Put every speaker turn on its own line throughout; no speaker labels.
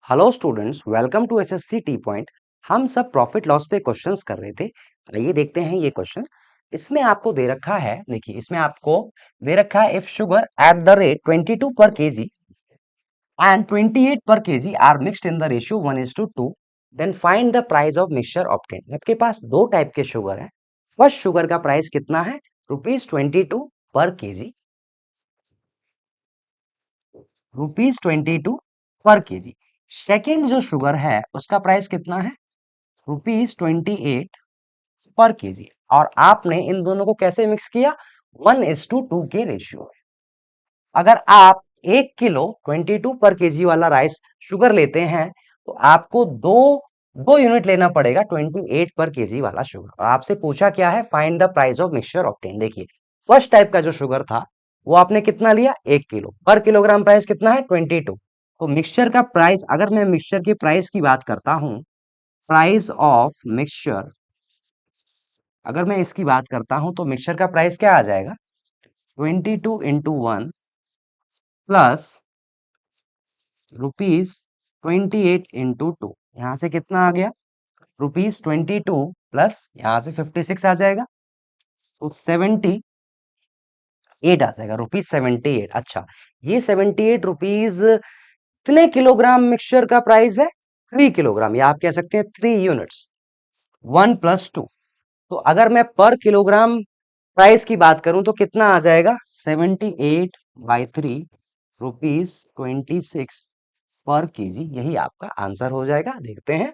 Hello students, welcome to SSC T point. हम सब profit loss पे क्वेश्चंस कर रहे थे। आइए देखते हैं ये क्वेश्चन। इसमें आपको दे रखा है, देखिए इसमें आपको दे रखा है, if sugar at the rate 22 per kg and 28 per kg are mixed in the ratio 1:2, then find the price of mixture obtain. आपके पास दो टाइप के शुगर है। फर्स्ट शुगर का प्राइस कितना है? ₹22 per KG, ₹22 per KG. Second जो sugar है उसका प्राइस कितना है? ₹28 पर केजी। और आपने इन दोनों को कैसे मिक्स किया? 1:2 के रेशियो में। अगर आप 1 किलो 22 पर केजी वाला राइस शुगर लेते हैं तो आपको दो दो यूनिट लेना पड़ेगा 28 पर केजी वाला शुगर। और आपसे पूछा क्या है? Find the price of mixture obtain. देखिए फर्स्ट टाइप का जो शुगर था वो आपने कितना लिया? 1 किलो, पर किलोग्राम प्राइस कितना है? 22। तो मिक्सचर का प्राइस, अगर मैं मिक्सचर की प्राइस की बात करता हूं, प्राइस ऑफ मिक्सचर, अगर मैं इसकी बात करता हूं तो मिक्सचर का प्राइस क्या आ जाएगा? 22 × 1 प्लस ₹28 × 2। यहां से कितना आ गया? ₹22 प्लस यहां से 56 आ जाएगा, तो 78 आ जाएगा, ₹78। अच्छा, ये ₹78 कितने किलोग्राम मिक्सचर का प्राइस है? 3 किलोग्राम, या आप कह सकते हैं 3 यूनिट्स, 1 + 2। तो अगर मैं पर किलोग्राम प्राइस की बात करूं तो कितना आ जाएगा? 78/3, ₹26 पर केजी। यही आपका आंसर हो जाएगा। देखते हैं,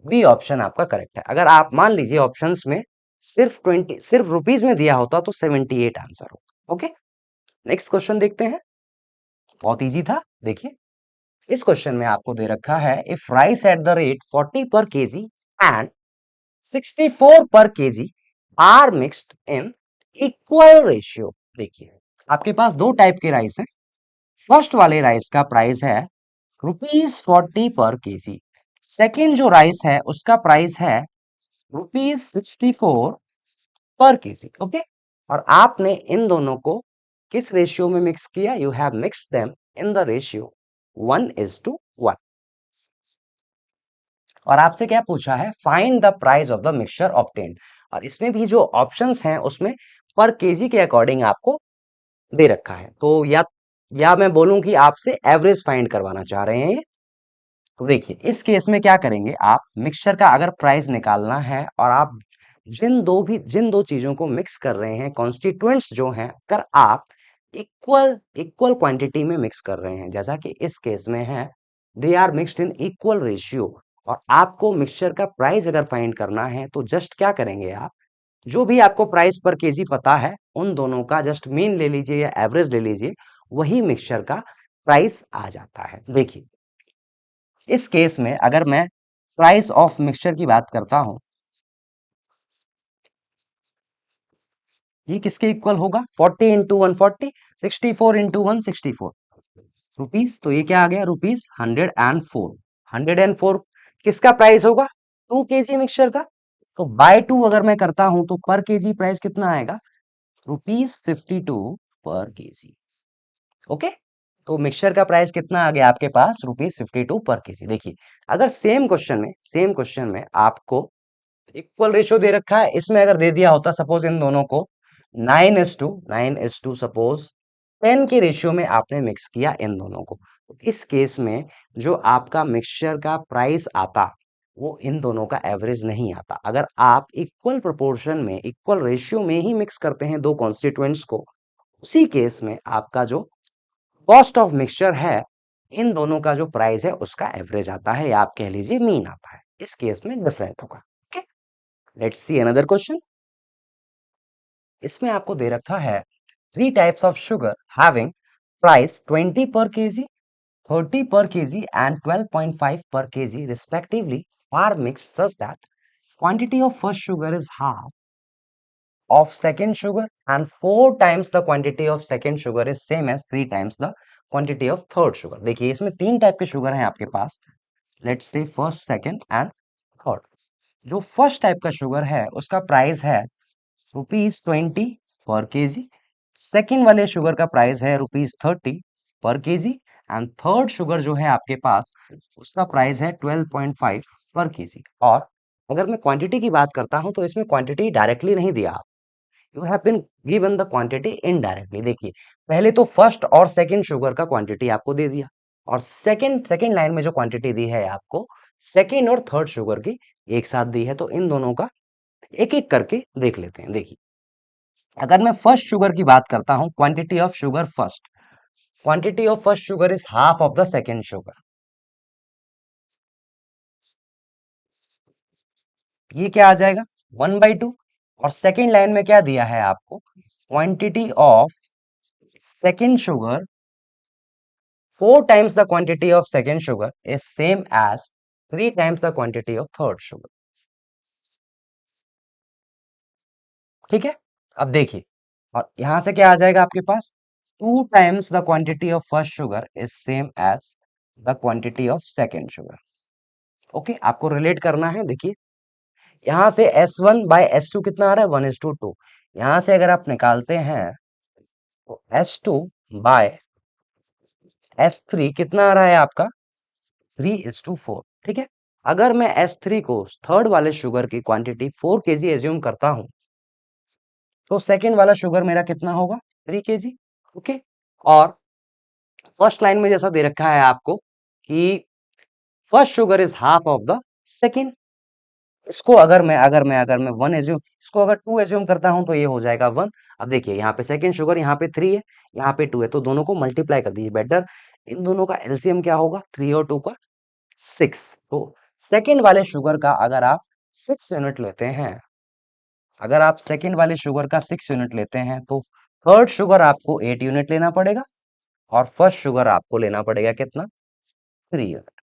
बी ऑप्शन आपका करेक्ट है। अगर आप मान लीजिए ऑप्शंस में सिर्फ रुपीस में दिया होता तो 78 आंसर होगा। ओके, नेक्स्ट क्वेश्चन देखते हैं। बहुत इजी था। देखिए इस क्वेश्चन में आपको दे रखा है, if rice at the rate 40 per kg and 64 per kg are mixed in equal ratio. देखिए आपके पास दो टाइप के राइस हैं। फर्स्ट वाले राइस का प्राइस है ₹40 पर केजी। सेकेंड जो राइस है उसका प्राइस है ₹64 पर केजी। ओके, और आपने इन दोनों को किस रेशियो में मिक्स किया? You have mixed them in the ratio 1:1। और आपसे क्या पूछा है? Find the price of the mixture obtained. और इसमें भी जो ऑप्शंस हैं उसमें पर केजी के अकॉर्डिंग आपको दे रखा है। तो या मैं बोलूं कि आपसे एवरेज फाइंड करवाना चाह रहे हैं। तो देखिए इस केस में क्या करेंगे आप? मिक्सचर का अगर प्राइस निकालना है और आप जिन दो चीजों को मिक्स कर रहे हैं, कॉन्स्टिट्यूएंट्स जो हैं, अगर आप इक्वल इक्वल क्वांटिटी में मिक्स कर रहे हैं, जैसा कि इस केस में है, they are mixed in equal ratio, और आपको मिक्सचर का प्राइस अगर फाइंड करना है तो जस्ट क्या करेंगे आप? जो भी आपको प्राइस पर केजी पता है उन दोनों का जस्ट मीन ले लीजिए या एवरेज ले लीजिए, वही मिक्सचर का प्राइस आ जाता है। देखिए इस केस में अगर मैं प्राइस ऑफ मिक्सचर की बात करता हूं, ये किसके इक्वल होगा? 40 × 140, 64 × 164 रुपीस। तो ये क्या आ गया? ₹104। 104 किसका प्राइस होगा? 2 केजी मिक्सचर का। तो बाय 2 अगर मैं करता हूं तो पर केजी प्राइस कितना आएगा? ₹52 पर केजी। ओके, तो मिक्सचर का प्राइस कितना आ गया आपके पास? ₹52 पर केजी। देखिए अगर सेम क्वेश्चन में आपको इक्वल रेशियो दे रखा है, इसमें अगर दे दिया होता सपोज इन दोनों को 9:2 सपोज 10 के रेशियो में आपने मिक्स किया इन दोनों को, तो इस केस में जो आपका मिक्सचर का प्राइस आता वो इन दोनों का एवरेज नहीं आता। अगर आप इक्वल प्रोपोर्शन में, इक्वल रेशियो में ही मिक्स करते हैं दो कॉन्स्टिट्यूएंट्स को, उसी केस में आपका जो कॉस्ट ऑफ मिक्सचर है, इन दोनों का जो प्राइस है उसका एवरेज आता है, या आप कह लीजिए मीन आता है। इस केस में डिफरेंट होगा। Okay, let's see another question. इसमें आपको दे रखा है, three types of sugar having price 20 पर केजी, 30 पर kg and 12.5 per kg respectively are mixed such that quantity of first sugar is half of second sugar and 4 times the quantity of second sugar is same as 3 times the quantity of third sugar। देखिए इसमें तीन type के sugar हैं आपके पास। Let's say first, second and third. जो first type का sugar है उसका प्राइस है ₹20 पर केजी। सेकेंड वाले शुगर का प्राइस है ₹30 पर केजी एंड थर्ड शुगर जो है आपके पास उसका प्राइस है 12.5 पर केजी। और अगर मैं क्वांटिटी की बात करता हूं तो इसमें क्वांटिटी डायरेक्टली नहीं दिया, you have been given the quantity indirectly. देखिए पहले तो फर्स्ट और सेकंड शुगर का क्वांटिटी आपको दे दिया, और सेकंड सेकंड लाइन में जो क्वांटिटी दी है आपको सेकंड और थर्ड शुगर की एक साथ दी है। तो इन दोनों का एक एक करके देख लेते हैं। देखिए अगर मैं फर्स्ट शुगर की बात करता हूं, quantity of sugar first, quantity of first sugar is half of the second sugar. ये क्या आ जाएगा 1/2। और सेकंड लाइन में क्या दिया है आपको, quantity of second sugar 4 times the quantity of second sugar is same as 3 times the quantity of third sugar। ठीक है, अब देखिए, और यहां से क्या आ जाएगा आपके पास, 2 times the quantity of first sugar is same as the quantity of second sugar। Okay, आपको रिलेट करना है। देखिए यहां से S1/S2 कितना आ रहा है, 1:2। यहां से अगर आप निकालते हैं तो S2/S3 कितना आ रहा है आपका, 3:4। ठीक है, अगर मैं S3 को थर्ड वाले शुगर की क्वांटिटी 4 kg एज्यूम करता हूं तो सेकंड वाला शुगर मेरा कितना होगा, 3 kg। ओके, और फर्स्ट लाइन में जैसा दे रखा है आपको कि first sugar is half of the second, इसको अगर मैं 1 एज्यूम, इसको अगर 2 एज्यूम करता हूं तो ये हो जाएगा 1। अब देखिए यहाँ पे सेकंड शुगर यहाँ पे 3 है, यहाँ पे 2 है, तो दोनों को मल्टीप्लाई कर दीजिए। बेटर इन दोनों का एलसीएम क्या होगा, 3 और 2 का 6। तो सेकंड वाले शुगर का अगर आप 6 यूनिट लेते हैं, अगर आप सेकंड वाले शुगर का 6 यूनिट लेते हैं तो थर्ड शुगर आपको 8 यूनिट लेना पड़ेगा, और फर्स्ट शुगर आपको लेना पड़ेगा कितना, 3 यूनिट।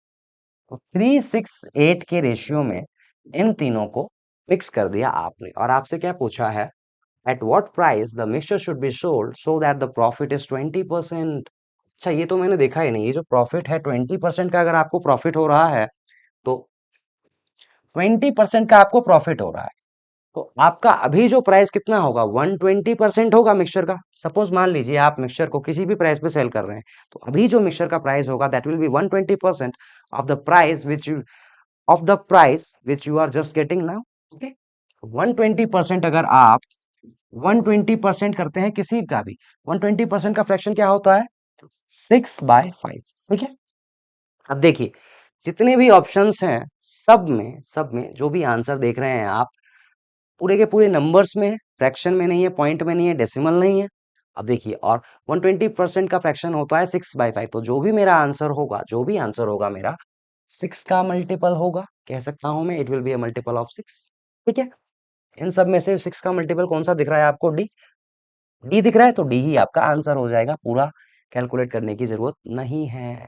तो 3, 6, 8 के रेशियो में इन तीनों को मिक्स कर दिया आपने, और आपसे क्या पूछा है, at what price the mixture should be sold so that the profit is 20%। अच्छा, ये तो मैंने देखा ही नहीं, ये जो प्रॉफिट है 20% का, अगर आपको प्रॉफिट हो रहा है तो 20% का आपको प्रॉफिट हो रहा है, तो आपका अभी जो प्राइस कितना होगा, 120% होगा मिक्सचर का। सपोज मान लीजिए आप मिक्सचर को किसी भी प्राइस पे सेल कर रहे हैं, तो अभी जो मिक्सचर का प्राइस होगा that will be 120% of the price which you are just getting now. Okay, 120% अगर आप 120% करते हैं किसी का भी, 120% का फ्रैक्शन क्या होता है, 6/5। ठीक है, अब देखिए जितने भी ऑप्शंस हैं सब में जो भी आंसर देख रहे हैं आप, पूरे के पूरे नंबर्स में है, फ्रैक्शन में नहीं है, पॉइंट में नहीं है, डेसिमल नहीं है। अब देखिए, और 120% का फ्रैक्शन होता है 6/5, तो जो भी मेरा आंसर होगा, जो भी आंसर होगा मेरा 6 का मल्टीपल होगा, कह सकता हूं मैं, it will be a multiple of 6। ठीक है, इन सब में से 6 का मल्टीपल कौन सा दिख रहा है आपको, डी। डी दिख रहा है तो डी ही आपका आंसर हो जाएगा, पूरा कैलकुलेट करने की जरूरत नहीं है।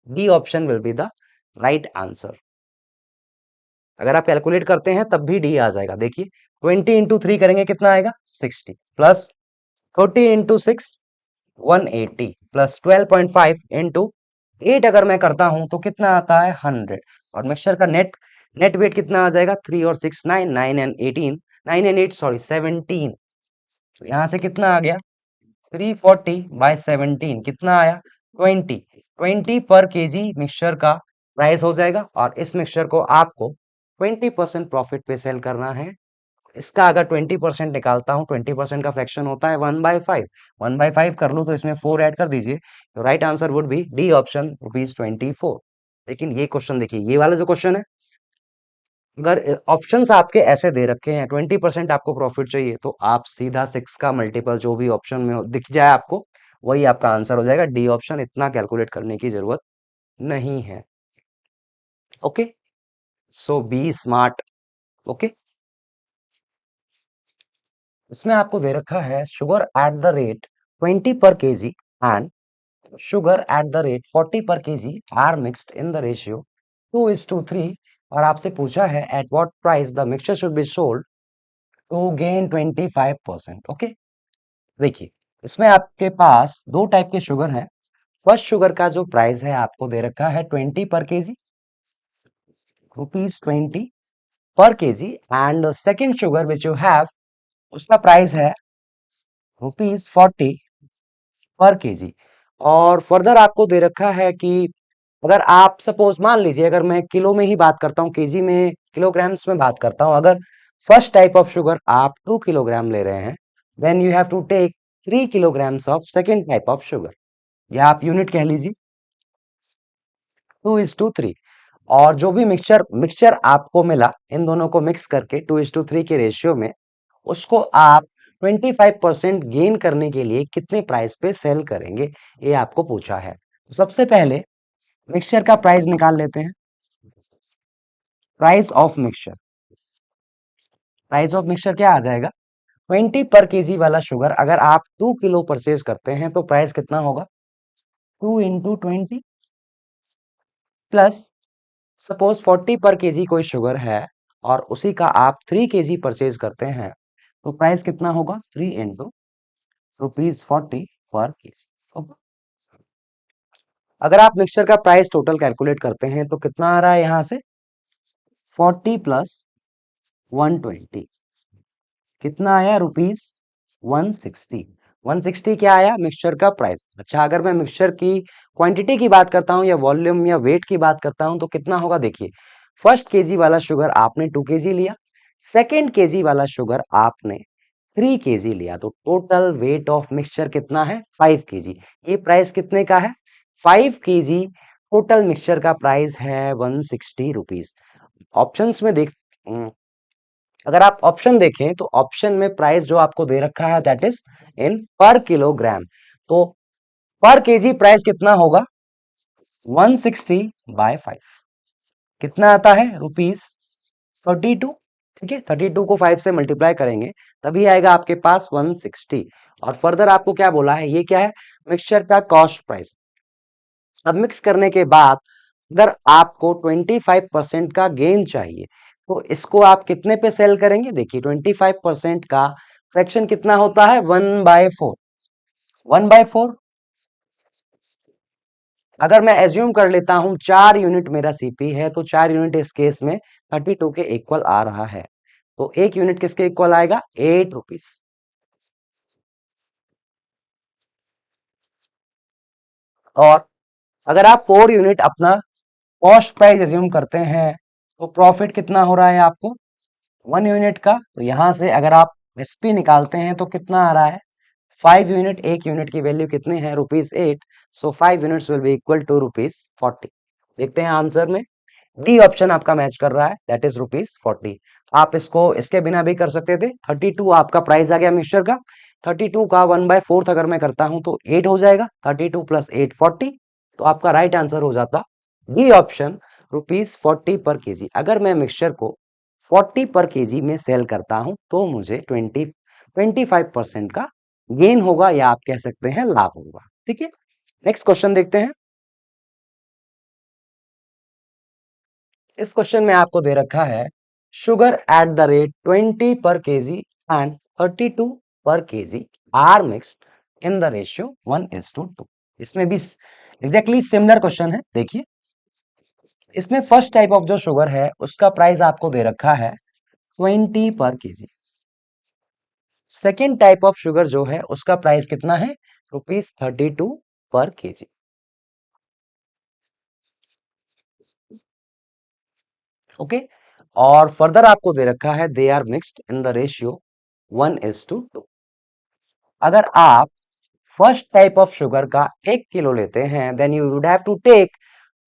D option will be the right answer. अगर आप कैलकुलेट करते हैं तब भी डी आ जाएगा। देखिए 20 × 3 करेंगे कितना आएगा, 60, प्लस 30 × 6 180, प्लस 12.5 × 8 अगर मैं करता हूं तो कितना आता है, 100। और मिक्सचर का नेट नेट वेट कितना आ जाएगा, 3 और 6 9, 9 एंड 18, 9 एंड 8 सॉरी 17। तो यहाँ से कितना आ गया, 340/17 कितना आया, 20। 20 पर केजी मिक्सचर का प्राइस हो जाएगा, और इस मिक्सचर को आपको 20% प्रॉफिट पे सेल करना है। इसका अगर 20% निकालता हूं, 20% का फ्रैक्शन होता है 1/5। 1/5 कर लूं तो इसमें 4 ऐड कर दीजिए, तो right answer would be D option, ₹24। लेकिन ये क्वेश्चन देखिए, ये वाला जो क्वेश्चन है, अगर ऑप्शंस आपके ऐसे दे रखे हैं 20% आपको प्रॉफिट चाहिए, तो आप सीधा 6 का मल्टीपल जो भी ऑप्शन में दिख जाए आपको, वही आपका आंसर हो जाएगा, डी ऑप्शन। इतना कैलकुलेट करने की जरूरत नहीं है। ओके, सो बी स्मार्ट। ओके, इसमें आपको दे रखा है शुगर एट द रेट 20 पर kg and sugar at the rate 40 per kg are mixed in the ratio 2:3, और आपसे पूछा है at what price the mixture should be sold to gain 25%। Okay, देखिए इसमें आपके पास दो टाइप के शुगर हैं। फर्स्ट शुगर का जो प्राइस है आपको दे रखा है 20 पर केजी, ₹20 पर kg, and second sugar which you have, उसका प्राइस है ₹40 पर केजी। और फर्दर आपको दे रखा है कि अगर आप सपोज मान लीजिए, अगर मैं किलो में ही बात करता हूँ, केजी में, किलोग्राम्स में बात करता हूँ, अगर फर्स्ट टाइप ऑफ शुगर आप 2 किलोग्राम ले रहे हैं, then you have to take 3 kilograms of second type of sugar, या आप यूनिट कह लीजिए 2:3। और जो भी मिक्सचर मिक्सचर आपको मिला, इन दोनों को मिक्स करके 2:3 के रेशियो में, उसको आप 25% गेन करने के लिए कितने प्राइस पे सेल करेंगे, ये आपको पूछा है। तो सबसे पहले मिक्सचर का प्राइस निकाल लेते हैं। Price of mixture, price of mixture क्या आ जाएगा? 20 पर केजी वाला शुगर अगर आप 2 किलो परचेज करते हैं तो प्राइस कितना होगा? 2 into 20 plus, suppose 40 per KG कोई शुगर है और उसी का आप 3 केजी परचेज करते हैं, तो प्राइस कितना होगा? 3 इंटू ₹40 पर केजी। अगर आप मिक्सचर का प्राइस टोटल कैलकुलेट करते हैं तो कितना आ रहा है यहाँ से? 40 प्लस 120 कितना आया? ₹160। 160 क्या आया? मिक्सचर का प्राइस। अच्छा, अगर मैं मिक्सचर की क्वांटिटी की बात करता हूँ या वॉल्यूम या वेट की बात करता हूँ तो कितना होगा? देखिए, फर्स्ट केजी वाला शुगर आपने 2 केजी लिया, सेकेंड केजी वाला शुगर आपने 3 केजी लिया, तो टोटल वेट ऑफ मिक्सचर कितना है? 5 केजी। ये प्राइस कितने का है? 5 केजी टोटल मिक्सचर का प्राइस है ₹160। ऑप्शंस में देख, अगर आप ऑप्शन देखें तो ऑप्शन में प्राइस जो आपको दे रखा है दैट इज इन पर किलोग्राम, तो पर केजी प्राइस कितना होगा? 160 बाय 5 कितना आता है? ₹32। ठीक है, 32 को 5 से मल्टीप्लाई करेंगे तभी आएगा आपके पास 160। और फर्दर आपको क्या बोला है? ये क्या है? मिक्सचर का कॉस्ट प्राइस। अब मिक्स करने के बाद अगर आपको 25% का गेन चाहिए तो इसको आप कितने पे सेल करेंगे? देखिए, 25% का फ्रैक्शन कितना होता है? 1/4। 1/4, अगर मैं एज्यूम कर लेता हूं 4 यूनिट मेरा सीपी है तो 4 यूनिट इस केस में 32 के इक्वल आ रहा है, तो एक यूनिट किसके इक्वल आएगा? ₹8। और अगर आप 4 यूनिट अपना कॉस्ट प्राइस एज्यूम करते हैं तो प्रॉफिट कितना हो रहा है आपको? 1 यूनिट का, तो यहां से अगर आप एसपी निकालते हैं तो कितना आ रहा है? 5 यूनिट, एक यूनिट की वैल्यू कितनी है? ₹8। So 5 units will be equal to ₹40। देखते हैं आंसर में, डी ऑप्शन आपका मैच कर रहा है, दैट इज ₹40। आप इसको इसके बिना भी कर सकते थे। 32 आपका प्राइस आ गया मिक्सचर का, 32 का 1/4 अगर मैं करता हूं तो 8 हो जाएगा, 32 प्लस 8 40, तो आपका राइट आंसर हो जाता डी ऑप्शन, ₹40 पर केजी। अगर मैं मिक्सचर को 40 पर केजी में सेल करता हूं तो मुझे 25% का गेन होगा, या आप कह सकते हैं लाभ होगा। ठीक है, नेक्स्ट क्वेश्चन देखते हैं। इस क्वेश्चन में आपको दे रखा है शुगर एट द रेट 20 पर kg and 32 per kg are mixed in the ratio 1:2। इसमें भी एग्जैक्टली सिमिलर क्वेश्चन है। देखिए, इसमें फर्स्ट टाइप ऑफ जो शुगर है उसका प्राइस आपको दे रखा है 20 पर KG. Second type of sugar जो है उसका प्राइस कितना है? ₹32 पर केजी। ओके, और फर्दर आपको दे रखा है they are mixed in the ratio 1:2। अगर आप फर्स्ट टाइप ऑफ शुगर का 1 किलो लेते हैं then you would have to take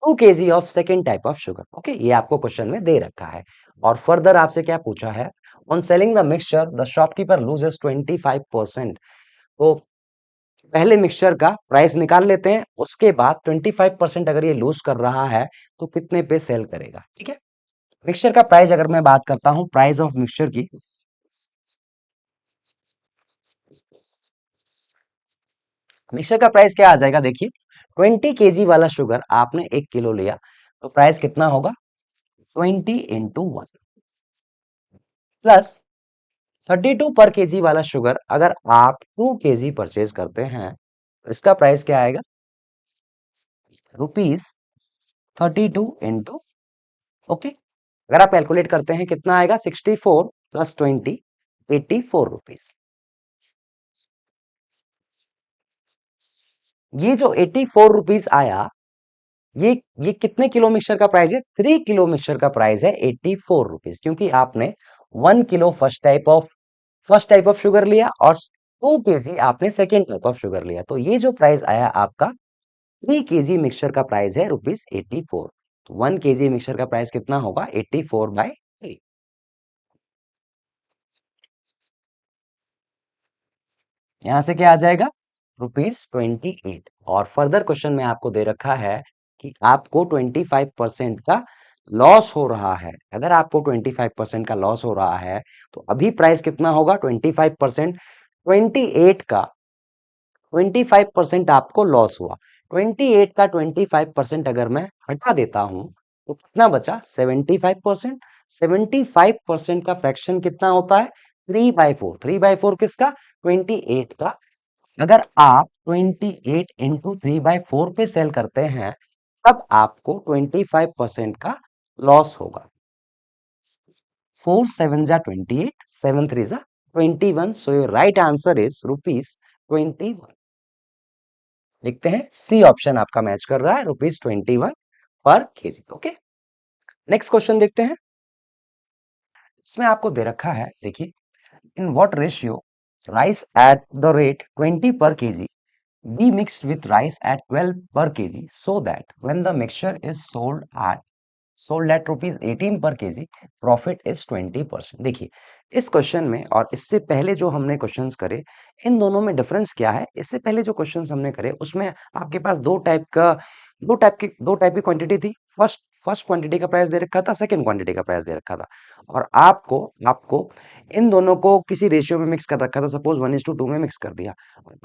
2 kg of second type of sugar. Okay, ये आपको क्वेश्चन में दे रखा है। और फर्दर आपसे क्या पूछा है? On selling the mixture the shopkeeper loses 25%। तो पहले मिक्सचर का प्राइस निकाल लेते हैं, उसके बाद 25% अगर ये लूज कर रहा है तो कितने पे सेल करेगा। ठीक है, मिक्सचर का प्राइस अगर मैं बात करता हूं, प्राइस ऑफ मिक्सचर की, मिक्सचर का प्राइस क्या आ जाएगा? देखिए, 20 केजी वाला शुगर आपने 1 किलो लिया तो प्राइस कितना होगा? 20 इंटू 1 प्लस 32 पर केजी वाला शुगर अगर आप 2 केजी परचेज करते हैं तो इसका प्राइस क्या आएगा? ₹32 इंटू, ओके, अगर आप कैलकुलेट करते हैं कितना आएगा? 64 प्लस 20, ₹84। ये जो 84 रुपीज आया, ये ये कितने किलो मिक्सचर का प्राइस है? 3 किलो मिक्सचर का प्राइस है 84 रुपीज, क्योंकि आपने 1 kilo first type of sugar लिया और 2 केजी आपने सेकेंड टाइप ऑफ शुगर लिया। तो ये जो प्राइस आया आपका 3 केजी मिक्सचर का प्राइस है ₹84। तो 1 केजी मिक्सचर का प्राइस कितना होगा? 84/3। यहां से क्या आ जाएगा? ₹28। और फर्दर क्वेश्चन में आपको दे रखा है कि आपको 25% का लॉस हो रहा है। अगर आपको 25% का लॉस हो रहा है तो अभी प्राइस कितना होगा? 25%, 28 का 25% आपको लॉस हुआ। 28 का 25% अगर मैं हटा देता हूं तो कितना बचा? 75%। 75% का फ्रैक्शन कितना होता है? 3/4। 3/4 किसका? 28 का। अगर आप 28 इंटू 3/4 पे सेल करते हैं तब आपको 25% का लॉस होगा। 4 7 जा 28, 7 3 जा 21। सो योर राइट आंसर इज ₹21। लिखते हैं सी ऑप्शन आपका मैच कर रहा है, ₹21 पर केजी। ओके, नेक्स्ट क्वेश्चन देखते हैं। इसमें आपको दे रखा है, देखिए, इन what ratio rice at the rate 20 पर KG be mixed with rice at 12 per kg so that when the mixture is sold at rupees 18 per kg, profit is 20%। देखिए, इस क्वेश्चन में और इससे पहले जो हमने क्वेश्चंस करे, इन दोनों में डिफरेंस क्या है? इससे पहले जो क्वेश्चंस हमने करे उसमें आपके पास दो टाइप की क्वांटिटी थी। फर्स्ट फर्स्ट क्वांटिटी का प्राइस दे रखा था, सेकंड क्वांटिटी का प्राइस दे रखा था, और आपको आपको इन दोनों को किसी रेशियो में मिक्स कर रखा था। सपोज 1:2 में मिक्स कर दिया।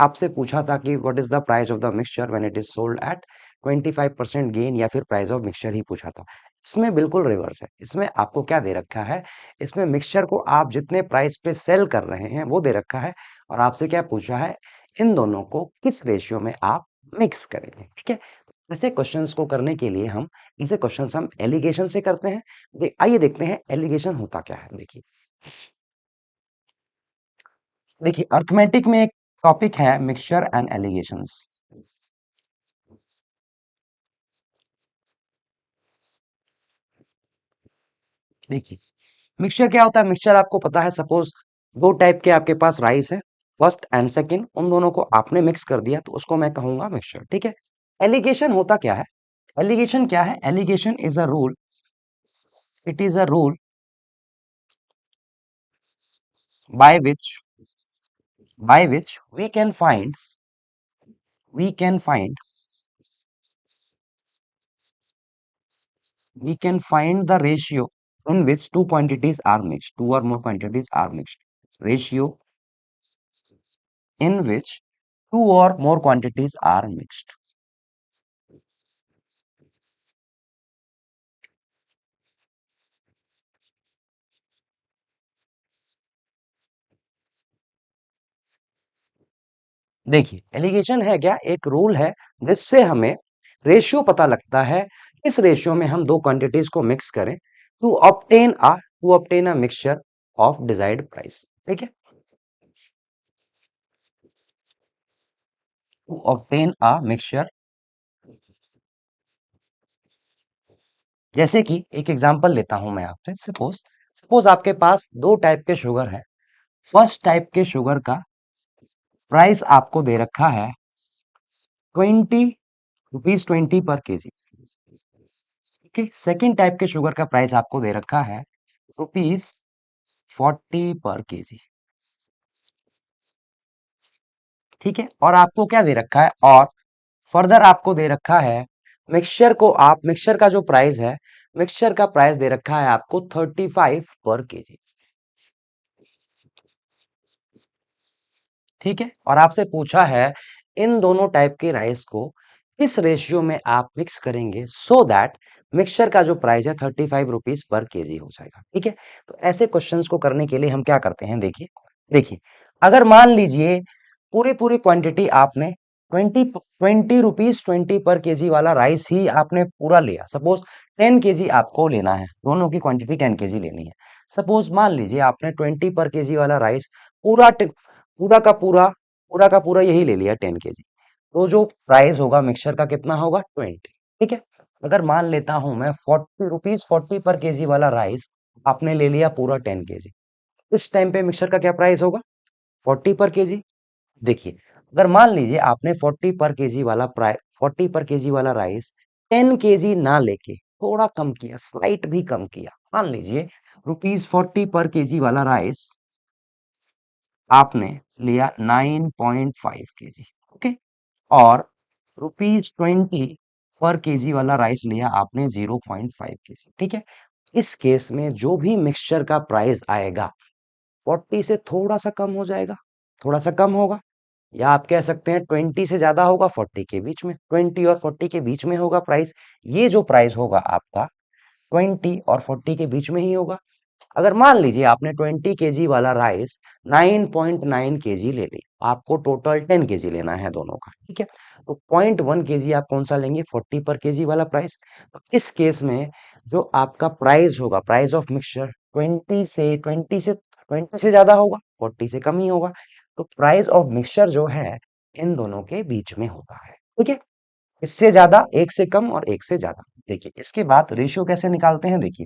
आपसे पूछा था कि what is the price of the mixture when it is sold at 25% gain, या फिर प्राइस ऑफ मिक्सचर ही पूछा था। इसमें बिल्कुल रिवर्स है। इसमें आपको क्या दे रखा है? इसमें मिक्सचर को आप जितने प्राइस पे सेल कर रहे हैं वो दे रखा है, और आपसे क्या पूछा है? इन दोनों को किस रेशियो में आप मिक्स करेंगे। ठीक है, ऐसे क्वेश्चंस को करने के लिए हम ऐसे क्वेश्चंस हम एलिगेशन से करते हैं। आइए देखते हैं एलिगेशन होता क्या है। देखिए, अर्थमेटिक में एक टॉपिक है मिक्सचर एंड एलिगेशंस। देखिए, मिक्सचर क्या होता है? मिक्सचर आपको पता है, सपोज दो टाइप के आपके पास राइस है, फर्स्ट एंड सेकंड, उन दोनों को आपने मिक्स कर दिया तो उसको मैं कहूंगा मिक्सचर। ठीक है, एलिगेशन होता क्या है? एलिगेशन क्या है? Alligation is a rule, it is a rule by which we can find we can find we can find the ratio in which two quantities are mixed, two or more quantities are mixed, ratio in which two or more quantities are mixed। देखिए, allegation है क्या? एक rule है जिससे हमें ratio पता लगता है, इस रेशियो में हम दो क्वांटिटीज को मिक्स करें to obtain a mixture of desired price. ठीक है, टू ऑब्टेन अ मिक्सचर। जैसे कि एक एग्जांपल लेता हूं मैं आपसे। सपोज सपोज आपके पास दो टाइप के शुगर है। फर्स्ट टाइप के शुगर का प्राइस आपको दे रखा है 20 रुपीज 20 पर केजी। ठीक है, सेकेंड टाइप के शुगर का प्राइस आपको दे रखा है ₹40 पर केजी। ठीक है, और आपको क्या दे रखा है? और फर्दर आपको दे रखा है मिक्सचर का जो प्राइस है, मिक्सचर का प्राइस दे रखा है आपको 35 पर केजी। ठीक है, और आपसे पूछा है इन दोनों टाइप के राइस को किस रेशियो में आप मिक्स करेंगे सो दैट मिक्सचर का जो प्राइस है 35 रुपीज पर केजी हो जाएगा। ठीक है, तो ऐसे क्वेश्चंस को करने के लिए हम क्या करते हैं? देखिए देखिए, अगर मान लीजिए पूरी पूरी क्वांटिटी आपने 20 रुपीज 20 पर केजी वाला राइस ही आपने पूरा लिया। सपोज 10 केजी आपको लेना है, दोनों की क्वांटिटी 10 केजी लेनी है। सपोज मान लीजिए आपने 20 पर केजी वाला राइस पूरा पूरा का पूरा यही ले लिया 10 केजी। तो जो प्राइस होगा मिक्सचर का कितना होगा 20। ठीक है, अगर मान लेता हूं मैं 40 रुपीज 40 पर केजी वाला राइस आपने ले लिया पूरा 10 केजी, इस टाइम पे मिक्सचर का क्या प्राइस होगा 40 पर केजी। देखिए, अगर मान लीजिए आपने 40 पर केजी वाला राइस 10 केजी ना लेके थोड़ा कम किया, स्लाइट भी कम किया, मान लीजिए ₹40 पर केजी वाला राइस आपने लिया 9.5 केजी। ओके, और ₹20 पर केजी वाला राइस लिया आपने 0.5 केजी। ठीक है, इस केस में जो भी मिक्सचर का प्राइस आएगा 40 से थोड़ा सा कम हो जाएगा, थोड़ा सा कम होगा, या आप कह सकते हैं 20 से ज्यादा होगा, 40 के बीच में, 20 और 40 के बीच में होगा प्राइस। ये जो प्राइस होगा आपका 20 और 40 के बीच में ही होगा। अगर मान लीजिए आपने 20 केजी वाला राइस 9.9 केजी ले ली, आपको टोटल 10 केजी लेना है दोनों का। ठीक है, तो 0.1 केजी आप कौन सा लेंगे 40 पर केजी वाला प्राइस। तो इस केस में जो आपका प्राइस होगा, प्राइस ऑफ मिक्सचर 20 से ज्यादा होगा, 40 से कम ही होगा। तो प्राइस ऑफ मिक्सचर जो है इन दोनों के बीच में होता है। ठीक है, इससे ज्यादा, एक से कम और एक से ज्यादा। देखिए, इसके बाद रेशियो कैसे निकालते हैं। देखिए,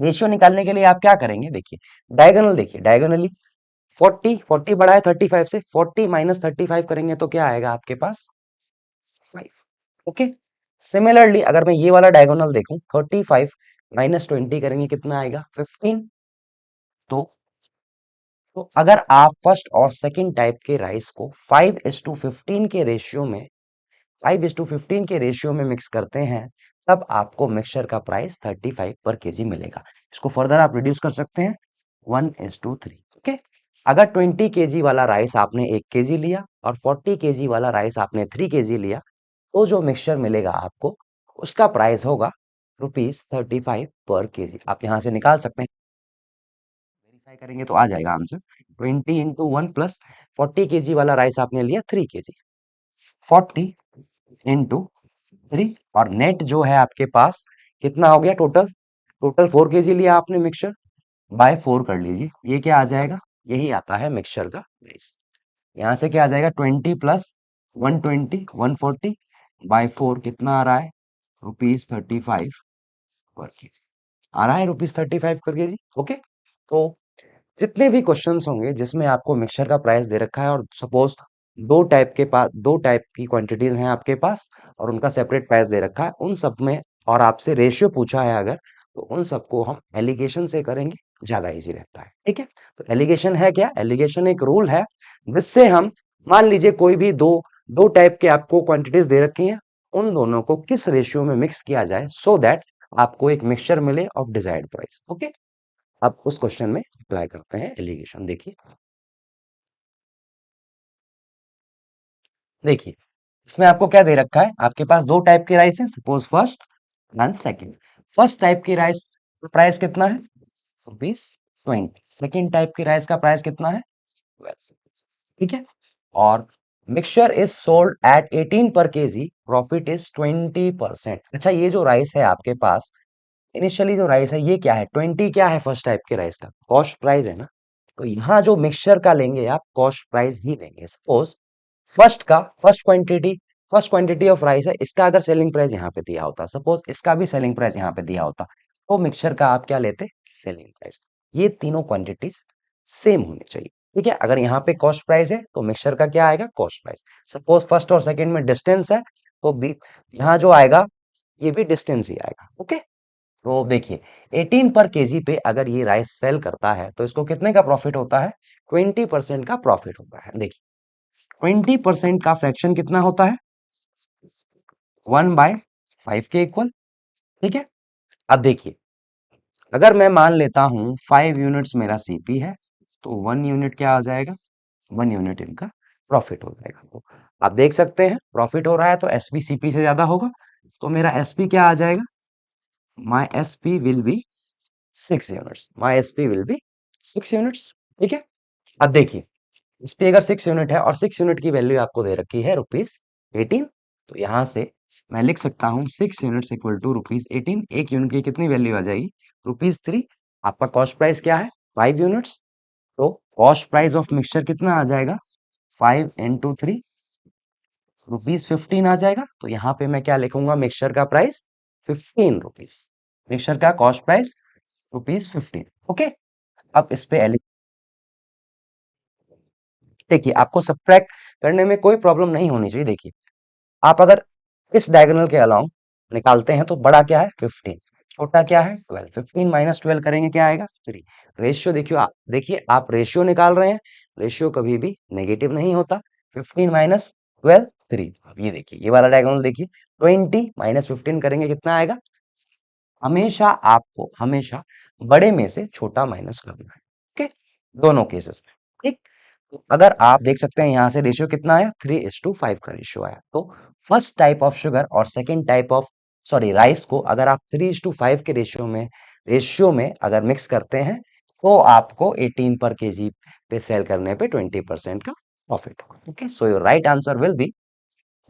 रेशियो निकालने के लिए आप क्या करेंगे, देखिए डायगोनल, देखिए डायगोनली 40 बड़ा है 35 से, 40 - 35 करेंगे तो क्या आएगा आपके पास 5। ओके, सिमिलरली अगर मैं ये वाला डायगोनल देखूं 35 - 20 करेंगे कितना आएगा 15। तो अगर आप फर्स्ट और सेकंड टाइप के राइस को 5:15 के रेशियो में 5:15 के रेशियो में मिक्स करते हैं, तब आपको मिक्सचर का प्राइस 35 पर केजी मिलेगा। इसको फर्दर आप रिड्यूस कर सकते हैं 1:3। ओके, अगर 20 केजी वाला राइस आपने 1 केजी लिया और 40 केजी वाला राइस आपने 3 केजी लिया, तो जो मिक्सचर मिलेगा आपको उसका प्राइस होगा ₹35 पर केजी। आप यहां से निकाल सकते हैं, वेरीफाई करेंगे तो आ जाएगा आंसर। 20 × 1 प्लस 40 केजी वाला राइस आपने लिया 3 केजी, 40 × 3, और नेट जो है आपके पास कितना हो गया टोटल, टोटल 4 केजी लिया आपने मिक्सचर, बाय 4 कर लीजिए, ये क्या आ जाएगा, यही आता है मिक्सचर का प्राइस। यहाँ से क्या आ जाएगा 20 प्लस 120 140 बाय 4 कितना आ रहा है ₹35 पर केजी, आ रहा है ₹35 पर केजी। ओके, तो जितने भी क्वेश्चंस होंगे जिसमें आपको मिक्सचर का प्राइस दे रखा है और सपोज दो टाइप की क्वांटिटीज हैं आपके पास और उनका सेपरेट प्राइस दे रखा है, उन सब में और आपसे रेशियो पूछा है अगर, तो उन सबको हम एलिगेशन से करेंगे, ज्यादा इजी रहता है। ठीक है, तो एलिगेशन है क्या, एलिगेशन एक रूल है जिससे हम, मान लीजिए कोई भी दो दो टाइप के आपको क्वांटिटीज दे रखी हैं, उन दोनों को किस रेशियो में मिक्स किया जाए सो दैट आपको एक मिक्सचर मिले ऑफ डिजायर्ड प्राइस। ओके, अब उस क्वेश्चन में अप्लाई करते हैं एलिगेशन। देखिए, देखिए इसमें आपको क्या दे रखा है, आपके पास दो टाइप के राइस है, suppose first and second. First type की राइस का प्राइस कितना है ₹20। सेकंड टाइप की राइस का प्राइस कितना है 12। ठीक है, और मिक्सचर इज सोल्ड एट 18 पर केजी, प्रॉफिट इज 20%। अच्छा, ये जो राइस है आपके पास, इनिशियली जो राइस है ये क्या है 20, क्या है फर्स्ट टाइप के राइस का कॉस्ट प्राइस है ना, तो यहाँ जो मिक्सचर का लेंगे आप कॉस्ट प्राइस ही लेंगे। सपोज फर्स्ट का फर्स्ट क्वांटिटी ऑफ राइस है, इसका अगर सेलिंग प्राइस यहाँ पे दिया होता, सपोज इसका भी सेलिंग प्राइस यहाँ पे दिया होता, तो मिक्सचर का आप क्या लेते सेलिंग प्राइस। ये तीनों क्वांटिटीज सेम होनी चाहिए। ठीक है, अगर यहाँ पे कॉस्ट प्राइस है तो मिक्सचर का क्या आएगा कॉस्ट प्राइस। सपोज फर्स्ट और सेकंड में डिस्टेंस है, तो बी यहाँ जो आएगा ये भी डिस्टेंस ही आएगा। ओके, तो देखिए 18 पर केजी पे अगर ये राइस सेल करता है तो इसको कितने का प्रॉफिट होता है 20% का प्रॉफिट होता है। देखिए 20% का फ्रैक्शन कितना होता है 1/5 के इक्वल। ठीक है, अब देखिए अगर मैं मान लेता हूं 5 यूनिट्स मेरा सीपी है, तो 1 यूनिट क्या आ जाएगा 1 यूनिट इनका प्रॉफिट हो जाएगा। तो आप देख सकते हैं प्रॉफिट हो रहा है तो एसपी सीपी से ज्यादा होगा, तो मेरा एसपी क्या आ जाएगा, my SP will be 6 units, my SP will be 6 units. ठीक है, अब देखिए इस पे अगर 6 यूनिट है और 6 यूनिट की वैल्यू आपको दे रखी है ₹18, तो यहां से मैं लिख सकता हूँ 6 यूनिट्स इक्वल टू ₹18। एक यूनिट की कितनी वैल्यू आ जाएगी ₹3। आपका कॉस्ट प्राइस क्या है 5 यूनिट्स, तो कॉस्ट प्राइस ऑफ मिक्सचर कितना आ जाएगा 5 × 3, ₹15 आ जाएगा। तो यहाँ पे मैं क्या लिखूंगा, मिक्सचर का प्राइस ₹15, मिक्सचर का कॉस्ट प्राइस ₹15। ओके, अब इस पे देखिए, आपको सब्ट्रैक्ट करने में कोई प्रॉब्लम नहीं होनी चाहिए। देखिए, आप अगर इस डायगोनल के अलावा निकालते हैं तो बड़ा क्या है 15, छोटा क्या है 12। 15 माइनस 12 करेंगे क्या आएगा 3। रेशियो देखिए आप रेशियो निकाल रहे हैं, रेशियो कभी भी नेगेटिव नहीं होता। 15 माइनस 12 3। अब ये देखिए, ये वाला डायगोनल देखिए, 20 माइनस 15 करेंगे कितना आएगा। हमेशा आपको हमेशा बड़े में से छोटा माइनस करना है। ओके, दोनों केसेस में। ठीक, तो अगर आप देख सकते हैं यहाँ से रेशियो कितना आया, 3:5 का रेशियो आया। तो फर्स्ट टाइप ऑफ शुगर और second type of sorry rice को अगर आप 3:5 के रेशियो में अगर मिक्स करते हैं तो आपको 18 पर केजी पे सेल करने पे 20% का प्रॉफिट होगा। Okay, so your right answer will be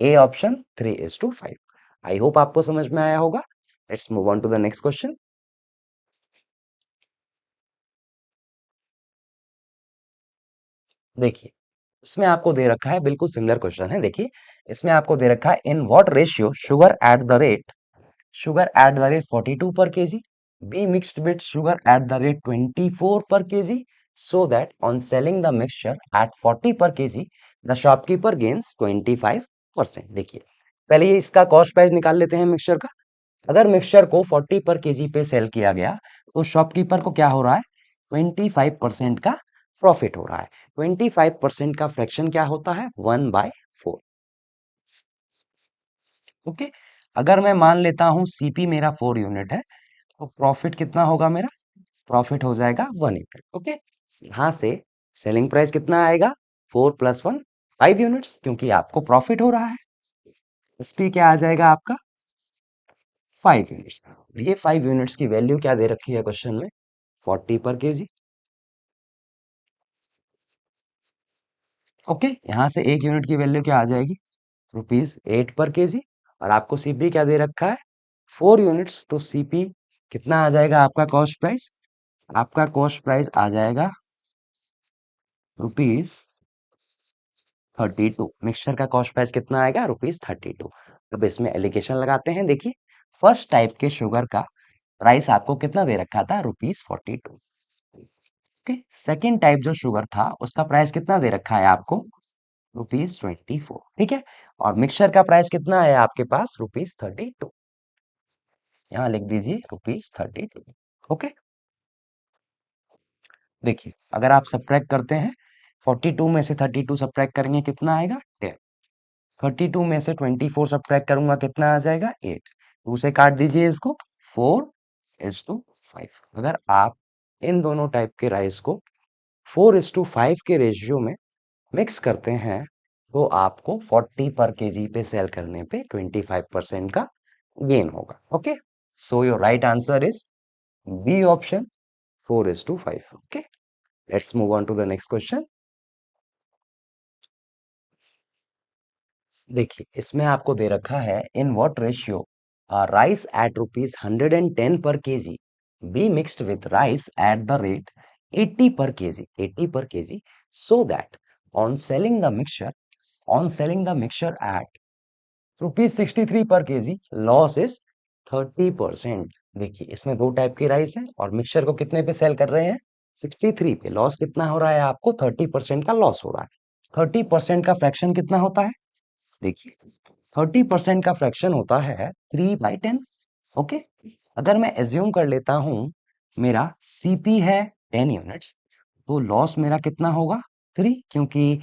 A option 3:5। I hope आपको समझ में आया होगा। Let's move on to the next question. देखिए, इसमें आपको दे रखा है, बिल्कुल सिमिलर क्वेश्चन है। देखिए, इसमें आपको दे रखा है, in what ratio sugar at the rate 42 per kg be mixed with sugar at the rate 24 per kg, so that on selling the mixture at 40 per kg the shopkeeper gains 25%। देखिए, पहले ये इसका कॉस्ट प्राइस निकाल लेते हैं mixture का। अगर mixture को 40 पर केजी पे सेल किया गया तो शॉपकीपर को क्या हो रहा है, 25% का प्रॉफिट हो रहा है। 25% का फ्रैक्शन क्या होता है, 1/4। ओके, अगर मैं मान लेता हूं सीपी मेरा 4 यूनिट है तो प्रॉफिट कितना होगा मेरा, प्रॉफिट हो जाएगा 1 यूनिट। ओके, यहां से सेलिंग प्राइस कितना आएगा, 4 + 1 5 यूनिट्स, क्योंकि आपको प्रॉफिट हो रहा है। एसपी क्या आ जाएगा आपका 5 यूनिट्स। ये 5 यूनिट्स की वैल्यू क्या दे रखी है क्वेश्चन में, 40 पर केजी। ओके, यहाँ से एक यूनिट की वैल्यू क्या आ जाएगी, ₹8 पर केजी। और आपको सीपी क्या दे रखा है, 4 यूनिट्स। तो सीपी कितना आ जाएगा आपका कॉस्ट प्राइस, आपका कॉस्ट प्राइस आ जाएगा ₹32। मिक्सचर का कॉस्ट प्राइस कितना आएगा, ₹32। अब इसमें एलिगेशन लगाते हैं। देखिए, फर्स्ट टाइप के शुगर का प्राइस आपको कितना दे रखा था, ₹42। ओके, सेकेंड टाइप जो शुगर था उसका प्राइस कितना दे रखा है आपको, ₹24। ठीक है, और मिक्सचर का प्राइस कितना है आपके पास, ₹32। यहाँ लिख दीजिए ₹32। ओके, देखिए, अगर आप सब्ट्रैक्ट करते हैं 42 में से 32 सब्ट्रैक्ट करेंगे कितना आएगा 10। 32 में से 24 सब्ट्रैक्ट करूंगा कितना आ जाएगा 8। 2 से काट दीजिए इसको, 4:5। अगर आप इन दोनों टाइप के राइस को 4:5 के रेशियो में मिक्स करते हैं तो आपको 40 पर केजी पे सेल करने पे 25% का गेन होगा। Okay, so your right answer is B option 4:5। Okay, let's move on to the next question. देखिए, इसमें आपको दे रखा है, in what ratio rice at ₹110 per kg be mixed with rice at the rate 80 per kg so that on selling the mixture at ₹63 per KG loss is 30%। देखिए, इसमें दो type की राइस है और मिक्सचर को कितने पे सेल कर रहे हैं, 63 पे। लॉस कितना हो रहा है आपको, 30% का लॉस हो रहा है। 30% का फ्रैक्शन कितना होता है, देखिए, 30% का फ्रैक्शन होता है 3/10। ओके, अगर मैं एज्यूम कर लेता हूं मेरा सीपी है 10 यूनिट्स, तो लॉस मेरा कितना होगा 3, क्योंकि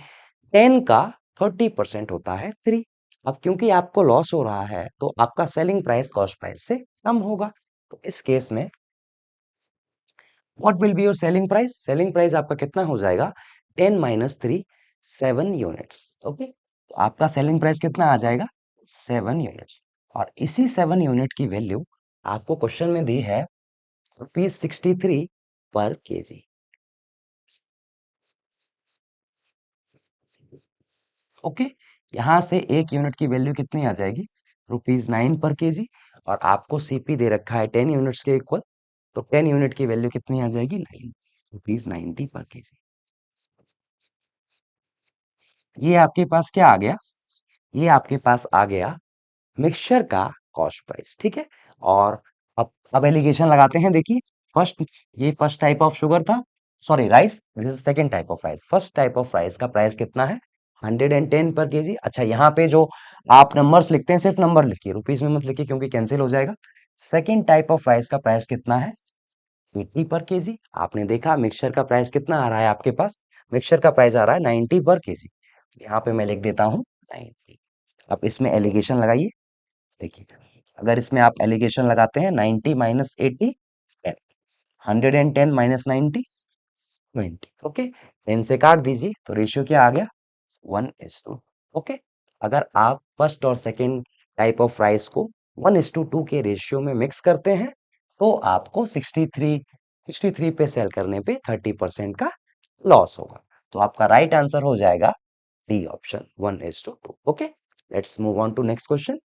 10 का 30% होता है 3। अब क्योंकि आपको लॉस हो रहा है तो आपका सेलिंग प्राइस कॉस्ट प्राइस से कम होगा। तो इस केस में what will be your selling price, selling price आपका कितना हो जाएगा, 10 - 3 7 यूनिट्स। ओके, तो आपका सेलिंग प्राइस कितना आ जाएगा, 7 यूनिट्स। और इसी 7 यूनिट की वैल्यू आपको क्वेश्चन में दी है ₹63 पर केजी। ओके, यहाँ से एक यूनिट की वैल्यू कितनी आ जाएगी, ₹9 पर केजी। और आपको सीपी दे रखा है 10 यूनिट्स के इक्वल, तो 10 यूनिट की वैल्यू कितनी आ जाएगी, 9 ₹90 पर केजी। ये आपके पास क्या आ गया, ये आपके पास आ गया मिक्सचर का कॉस्ट प्राइस, ठीक है। और अब एलिगेशन लगाते हैं। देखिए, फर्स्ट ये फर्स्ट टाइप ऑफ शुगर था, sorry rice, this is second type of rice. First type of rice का प्राइस कितना है? 110 पर केजी। अच्छा, यहाँ पे जो आप नंबर्स लिखते हैं सिर्फ नंबर लिखिए, रुपीस में मत लिखिए क्योंकि कैंसिल हो जाएगा। सेकंड टाइप ऑफ राइस का प्राइस कितना है? 80 पर केजी। आपने देखा मिक्सचर का प्राइस कितना आ रहा है आपके पास? मिक्सचर का प्राइस आ रहा है 90 पर केजी। यहाँ पे मैं लिख देता हूँ 90। अब इसमें एलिगेशन लगाइए। देखिए, अगर इसमें आप एलिगेशन लगाते हैं 90 माइनस 80, 110 माइनस 90, 20। ओके, 10 से काट दीजिए तो रेशियो क्या आ गया? 1:2। ओके, अगर आप फर्स्ट और सेकंड टाइप ऑफ राइस को 1:2 के रेशियो में मिक्स करते हैं तो आपको 63 पे सेल करने पे 30% का लॉस होगा। तो आपका राइट आंसर हो जाएगा D option, 1:2। Okay, let's move on to next question.